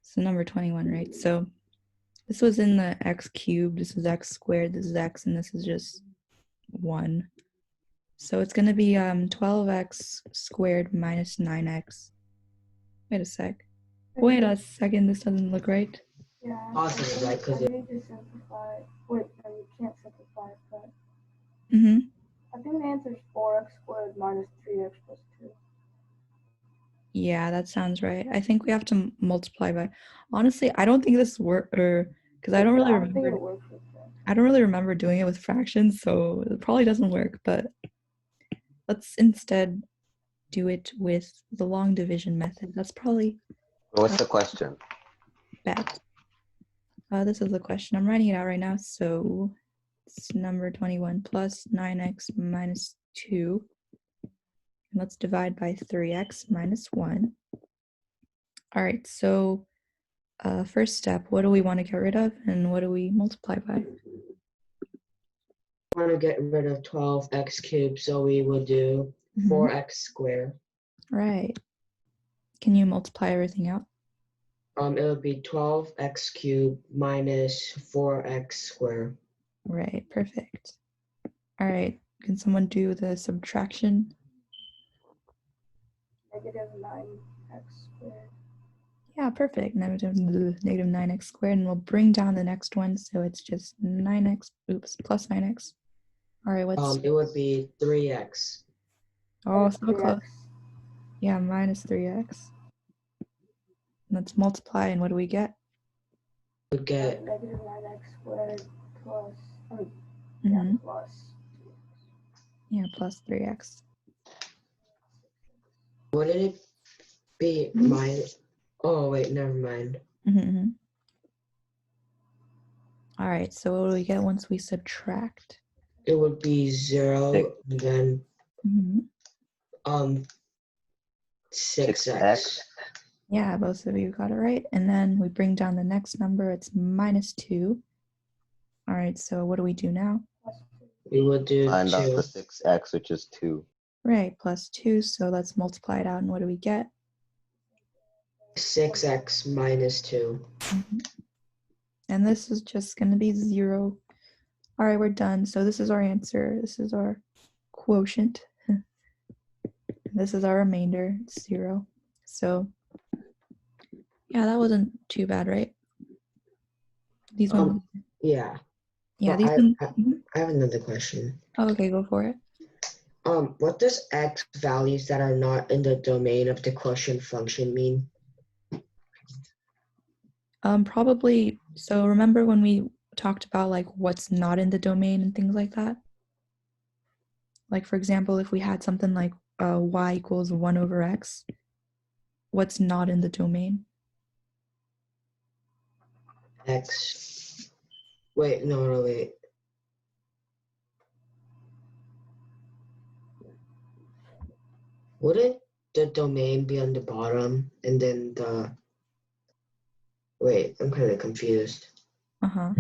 A: so number 21, right? So this was in the x cubed, this is x squared, this is x, and this is just 1. So it's going to be 12x squared minus 9x. Wait a sec. Wait a second, this doesn't look right.
D: Yeah.
E: Positive, right? Because
D: I need to simplify. Wait, no, you can't simplify it, but
A: Mm-hmm.
D: I think the answer is 4x squared minus 3x plus 2.
A: Yeah, that sounds right. I think we have to multiply by. Honestly, I don't think this work or because I don't really
D: I don't think
A: remember.
D: it works with that.
A: I don't really remember doing it with fractions, so it probably doesn't work. But let's instead do it with the long division method. That's probably
C: What's the question?
A: bet. This is the question. I'm writing it out right now. So it's number 21 plus 9x minus 2. And let's divide by 3x minus 1. All right, so first step, what do we want to get rid of and what do we multiply by?
E: we want to get rid of 12x cubed, so we will do 4x squared.
A: Right. Can you multiply everything out?
E: It would be 12x cubed minus 4x squared.
A: Right, perfect. All right, can someone do the subtraction?
D: Negative 9x squared.
A: Yeah, perfect. Negative 9x squared, and we'll bring down the next one, so it's just 9x, plus 9x. All right, what's...
E: It would be 3x.
A: Oh, so
D: 3x.
A: close. Yeah, minus 3x. Let's multiply, and what do we get?
E: We get
D: Negative 9x squared plus,
A: Mhm.
D: plus.
A: Yeah, plus 3x.
E: Wouldn't it be
A: Mhm.
E: minus? Oh wait, never mind.
A: Mm-hmm. All right, so what do we get once we subtract?
E: It would be 0, and then
A: Mm-hmm.
E: 6x.
A: Yeah, both of you got it right. And then we bring down the next number, it's minus 2. All right, so what do we do now?
E: We would do
C: Find out
E: 2.
C: the 6x, which is 2.
A: Right, plus 2, so let's multiply it out, and what do we get?
E: 6x minus 2.
A: And this is just going to be 0. All right, we're done. So this is our answer. This is our quotient. This is our remainder, it's 0. So yeah, that wasn't too bad, right? These ones.
E: Yeah.
A: Yeah,
E: But
A: these ones.
E: I have another question.
A: Oh, okay, go for it.
E: What does x values that are not in the domain of the quotient function mean?
A: Probably, so remember when we talked about like what's not in the domain and things like that? Like for example, if we had something like y equals 1 over x, what's not in the domain?
E: X. Wait, no, wait. Wouldn't the domain be on the bottom and then the... Wait, I'm kind of confused.
A: Uh-huh.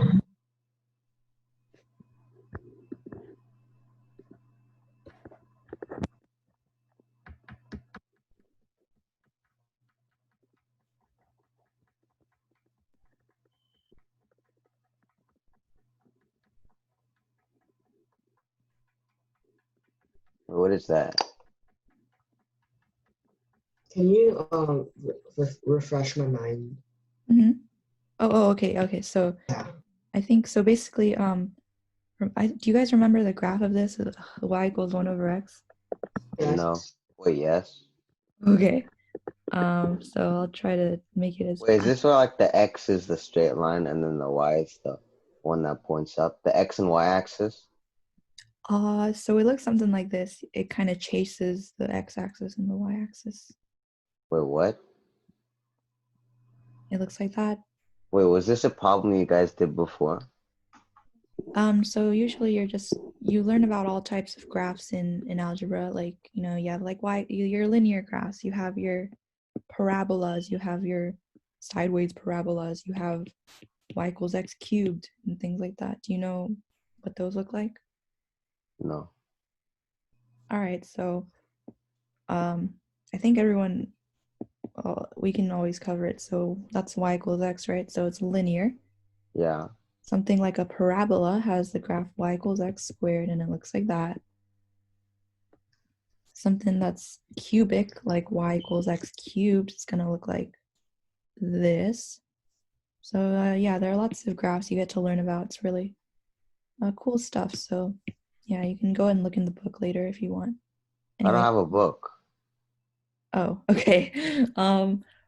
C: What is that?
E: Can you refresh my mind?
A: Mm-hmm. Oh, okay. So
E: Yeah.
A: I think so. Basically, do you guys remember the graph of this? Y equals 1 over x.
E: Yes.
C: No. Wait, yes.
A: Okay. So I'll try to make it as.
C: Wait, is this where like the x is the straight line and then the y is the one that points up? The x and y axis?
A: So it looks something like this. It kind of chases the x-axis and the y-axis.
C: Wait, what?
A: It looks like that.
C: Wait, was this a problem you guys did before?
A: So usually you learn about all types of graphs in algebra. Like, you have like your linear graphs, you have your parabolas, you have your sideways parabolas, you have y equals x cubed and things like that. Do you know what those look like?
C: No.
A: All right, so I think everyone, we can always cover it. So that's y equals x, right? So it's linear.
C: Yeah.
A: Something like a parabola has the graph y equals x squared, and it looks like that. Something that's cubic, like y equals x cubed, it's going to look like this. So yeah, there are lots of graphs you get to learn about. It's really cool stuff. So yeah, you can go ahead and look in the book later if you want.
C: I don't
A: Anyway.
C: have a book.
A: Oh, okay.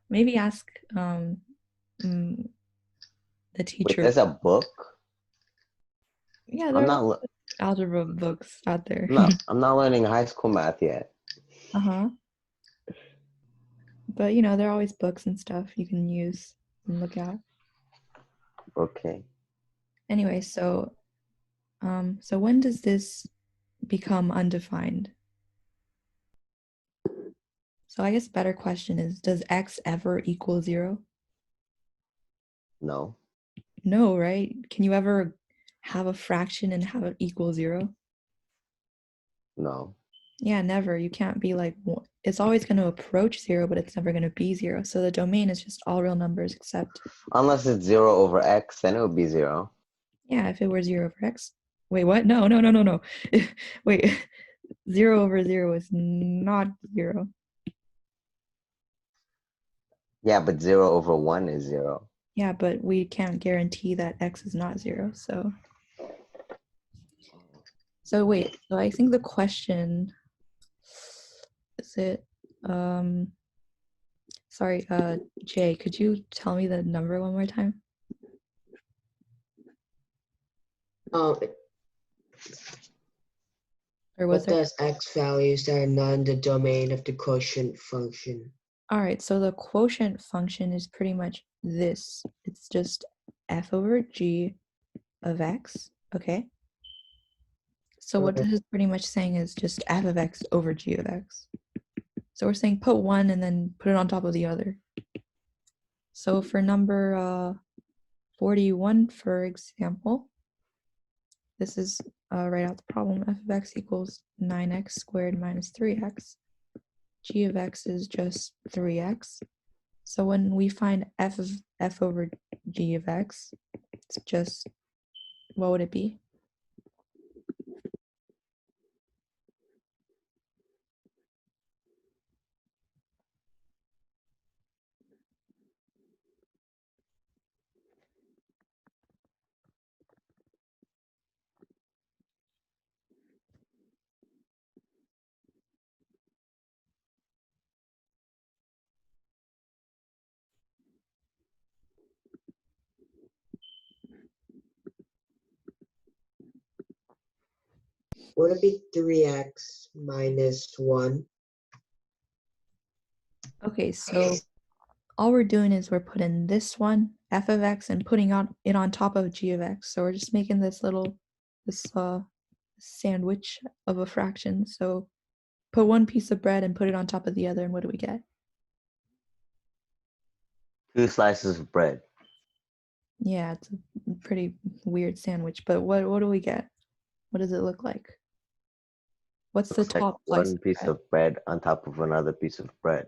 A: Maybe ask the
C: Wait,
A: teacher.
C: there's a book?
A: Yeah, there
C: I'm
A: are
C: not.
A: lots of algebra books out there.
C: No, I'm not learning high school math yet.
A: Uh-huh. But you know, there are always books and stuff you can use and look at.
C: Okay.
A: Anyway, so when does this become undefined? So I guess better question is, does x ever equal 0?
C: No.
A: No, right? Can you ever have a fraction and have it equal 0?
C: No.
A: Yeah, never. You can't be like, it's always going to approach 0, but it's never going to be 0. So the domain is just all real numbers except,
C: Unless it's 0 over x, then it would be 0.
A: yeah, if it were 0 over x. Wait, what? No. Wait, 0 over 0 is not 0.
C: Yeah, but 0 over 1 is 0.
A: Yeah, but we can't guarantee that x is not 0. So wait, so I think the question is it, sorry, Jay, could you tell me the number one more time?
E: Um,
A: Or was
E: what
A: there?
E: does x values that are not in the domain of the quotient function?
A: All right, so the quotient function is pretty much this. It's just f over g of x, okay? So what
E: Okay.
A: this is pretty much saying is just f of x over g of x. So we're saying put one and then put it on top of the other. So for number 41, for example, this is write out the problem. F of x equals 9x squared minus 3x. G of x is just 3x. So when we find f of f over g of x, it's just, what would it be?
E: Would it be 3x minus 1?
A: Okay, so all we're doing is we're putting this one, f of x, and putting it on top of g of x. So we're just making this sandwich of a fraction. So put one piece of bread and put it on top of the other, and what do we get?
C: 2 slices of bread.
A: Yeah, it's a pretty weird sandwich, but what do we get? What does it look like? What's the
C: Looks like
A: top slice
C: one
A: of
C: piece
A: bread?
C: of bread on top of another piece of bread.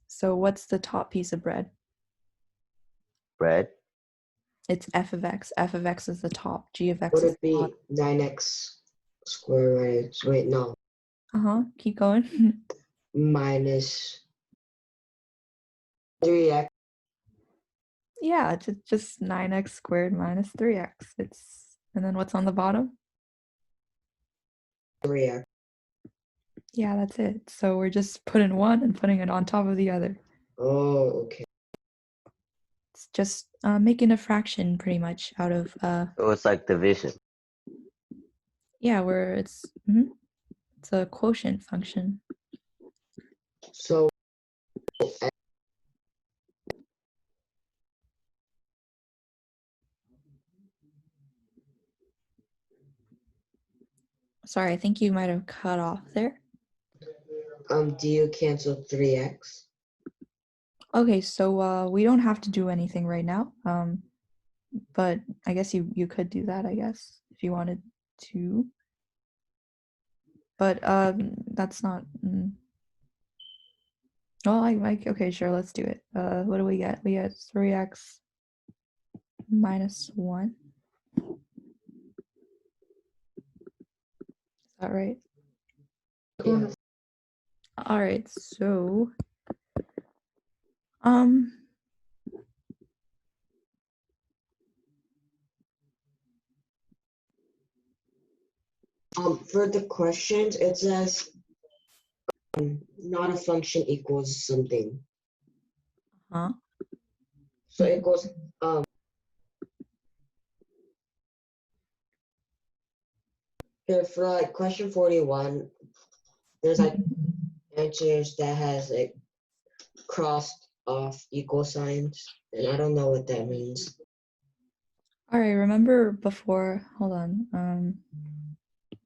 A: So what's the top piece of bread?
C: Bread?
A: It's f of x. F of x is the top. G of x
E: Would
A: is
E: it
A: the bottom.
E: be 9x squared minus, wait, no,
A: Keep going.
E: minus 3x?
A: Yeah, it's just 9x squared minus 3x. And then what's on the bottom?
E: 3x.
A: Yeah, that's it. So we're just putting one and putting it on top of the other.
E: Oh, okay.
A: It's just making a fraction pretty much out of
C: So it's like division.
A: yeah, where it's a quotient function.
E: So
A: Sorry, I think you might have cut off there.
E: do you cancel 3x?
A: Okay, so we don't have to do anything right now. But I guess you could do that, I guess, if you wanted to. But that's not. Well, okay, sure, let's do it. What do we get? We get 3x minus 1. that right?
E: Yeah.
A: All right, so um
E: For the questions, it says not a function equals something.
A: huh?
E: So it goes here for like question 41, there's like answers that has like crossed off equal signs, and I don't know what that means.
A: All right, remember before, hold on.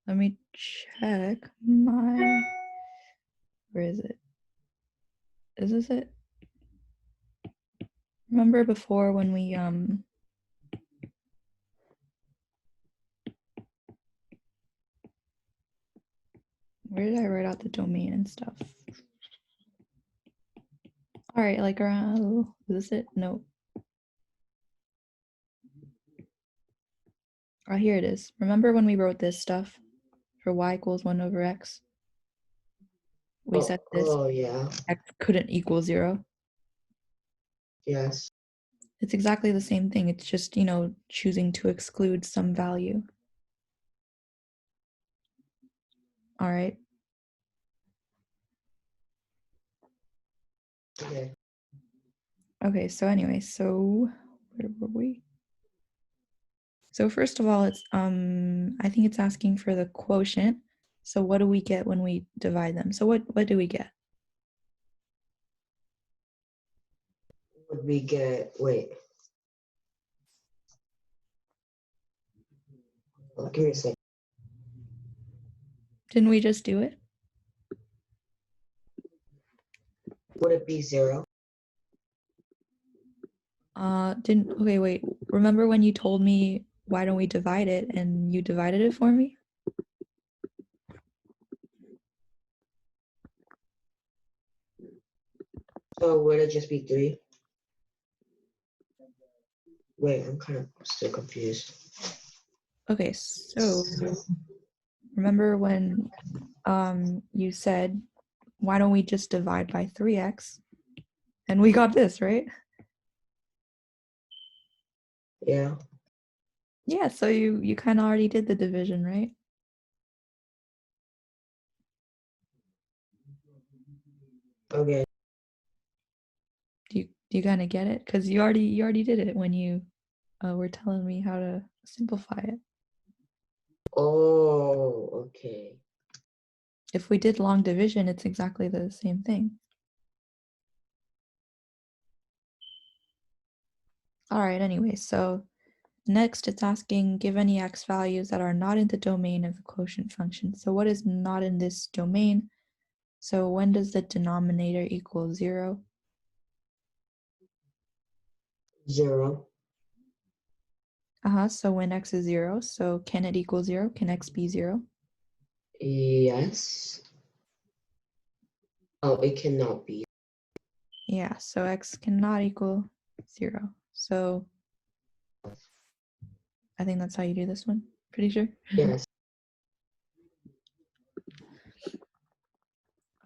A: Let me check my, where is it? Is this it? Remember before when we where did I write out the domain and stuff? All right, like around, is this it? No. Oh, here it is. Remember when we wrote this stuff for y equals 1 over x? We said this
E: Oh yeah.
A: x couldn't equal 0.
E: Yes.
A: It's exactly the same thing. It's just, you know, choosing to exclude some value. All right.
E: Okay.
A: Okay, so anyway, so where were we? So first of all, it's I think it's asking for the quotient. So what do we get when we divide them? So what do we get?
E: Would we get wait? Oh, give me a second.
A: Didn't we just do it?
E: Would it be 0?
A: Didn't okay, wait. Remember when you told me why don't we divide it and you divided it for me?
E: So would it just be 3? Wait, I'm kind of still confused.
A: Okay, so remember when you said why don't we just divide by 3x? And we got this, right?
E: Yeah.
A: Yeah, so you kind of already did the division, right?
E: Okay.
A: Do you kind of get it? Because you already did it when you were telling me how to simplify it.
E: Oh, okay.
A: If we did long division, it's exactly the same thing. All right, anyway, so next it's asking give any x values that are not in the domain of the quotient function. So what is not in this domain? So when does the denominator equal 0?
E: 0.
A: So when x is 0, so can it equal 0? Can x be 0?
E: Yes. Oh, it cannot be.
A: Yeah, so x cannot equal 0. So I think that's how you do this one. Pretty sure.
E: Yes.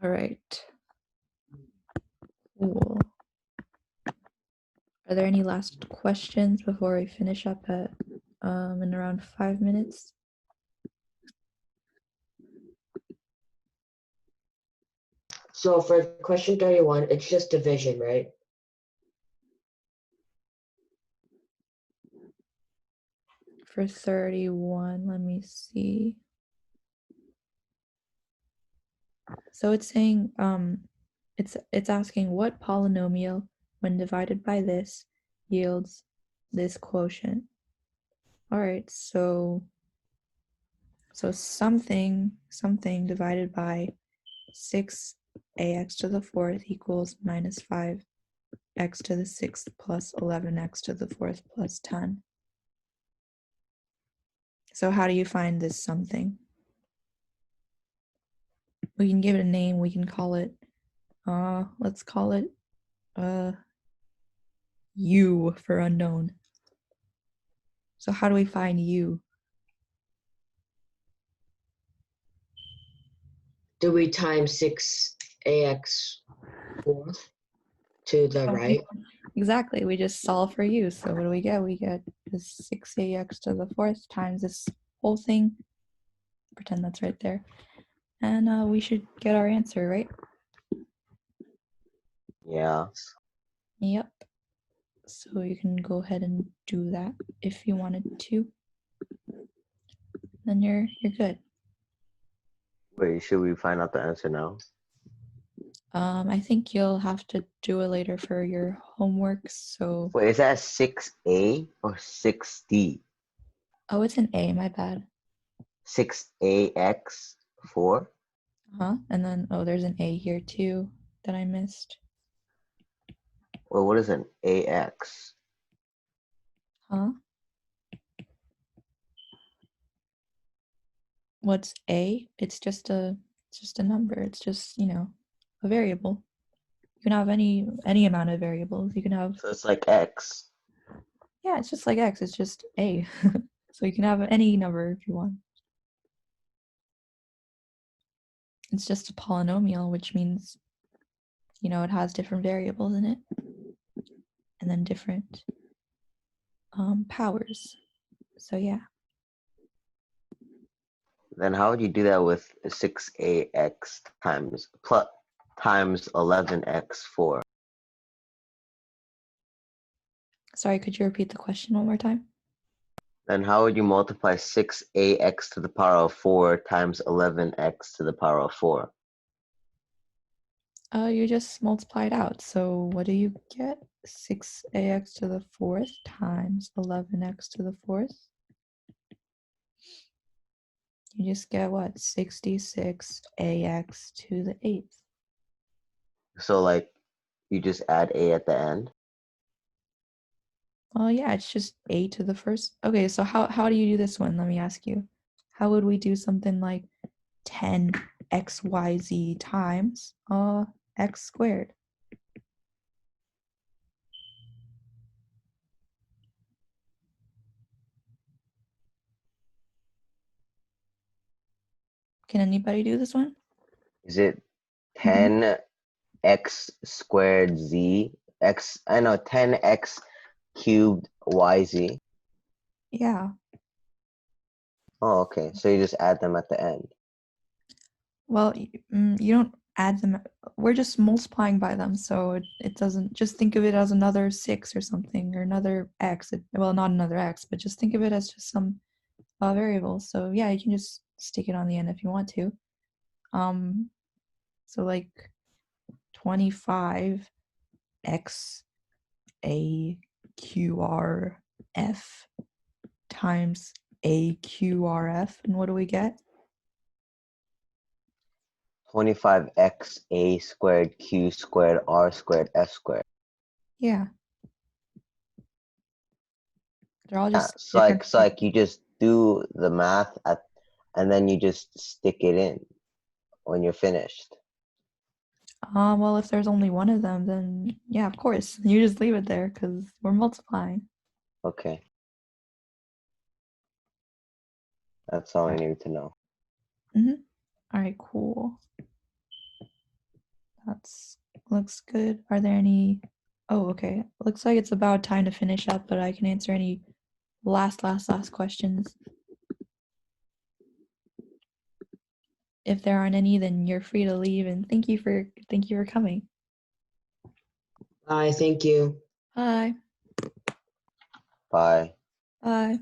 A: All right. Cool. Are there any last questions before we finish up at in around 5 minutes?
E: So for question 31, it's just division, right?
A: For 31, let me see. So it's saying it's asking what polynomial when divided by this yields this quotient. All right, so something divided by 6ax to the 4th equals minus 5x to the 6th plus 11x to the 4th plus 10. So how do you find this something? We can give it a name. We can call it, let's call it U for unknown. So how do we find U?
E: do we times 6ax fourth to the
A: Oh,
E: right?
A: Exactly. We just solve for u. So what do we get? We get this 6ax to the fourth times this whole thing. Pretend that's right there. And we should get our answer, right?
C: Yeah.
A: Yep. So you can go ahead and do that if you wanted to. Then you're good.
C: Wait, should we find out the answer now?
A: I think you'll have to do it later for your homework. So
C: Wait, is that 6A or 6D?
A: oh, it's an A, my bad.
C: 6AX 4?
A: And then oh, there's an A here too that I missed.
C: Well, what is an AX?
A: Huh? What's A? It's just a number. It's just, a variable. You can have any amount of variables. You can have,
C: So it's like X.
A: yeah, it's just like X, it's just A. So you can have any number if you want. It's just a polynomial, which means, it has different variables in it. And then different powers. So yeah.
C: Then how would you do that with 6AX times 11x4?
A: Sorry, could you repeat the question one more time?
C: Then how would you multiply 6AX to the power of 4 times 11x to the power of 4?
A: You just multiply it out. So what do you get? 6ax to the fourth times 11x to the fourth. You just get what? 66ax to the eighth.
C: So like you just add a at the end?
A: Well, yeah, it's just a to the first. Okay, so how do you do this one? Let me ask you. How would we do something like 10xyz times x squared? Can anybody do this one?
C: Is it 10x squared z x? I know 10x cubed yz.
A: Yeah.
C: Oh, okay. So you just add them at the end.
A: Well, you don't add them. We're just multiplying by them, so it doesn't. Just think of it as another 6 or something, or another x. Well, not another x, but just think of it as just some variable. So yeah, you can just stick it on the end if you want to. So like 25 x a q r f times a q r f, and what do we get?
C: 25x a squared q squared r squared f squared.
A: Yeah. They're all
C: Yeah,
A: just
C: so
A: different.
C: like you just do the math and then you just stick it in when you're finished.
A: Well, if there's only one of them, then yeah, of course. You just leave it there because we're multiplying.
C: Okay. That's all I need to know.
A: All right, cool. That's looks good. Are there any? Oh, okay. Looks like it's about time to finish up, but I can answer any last questions. If there aren't any, then you're free to leave. And thank you for coming.
E: Thank you.
A: Bye.
C: Bye.
A: Bye.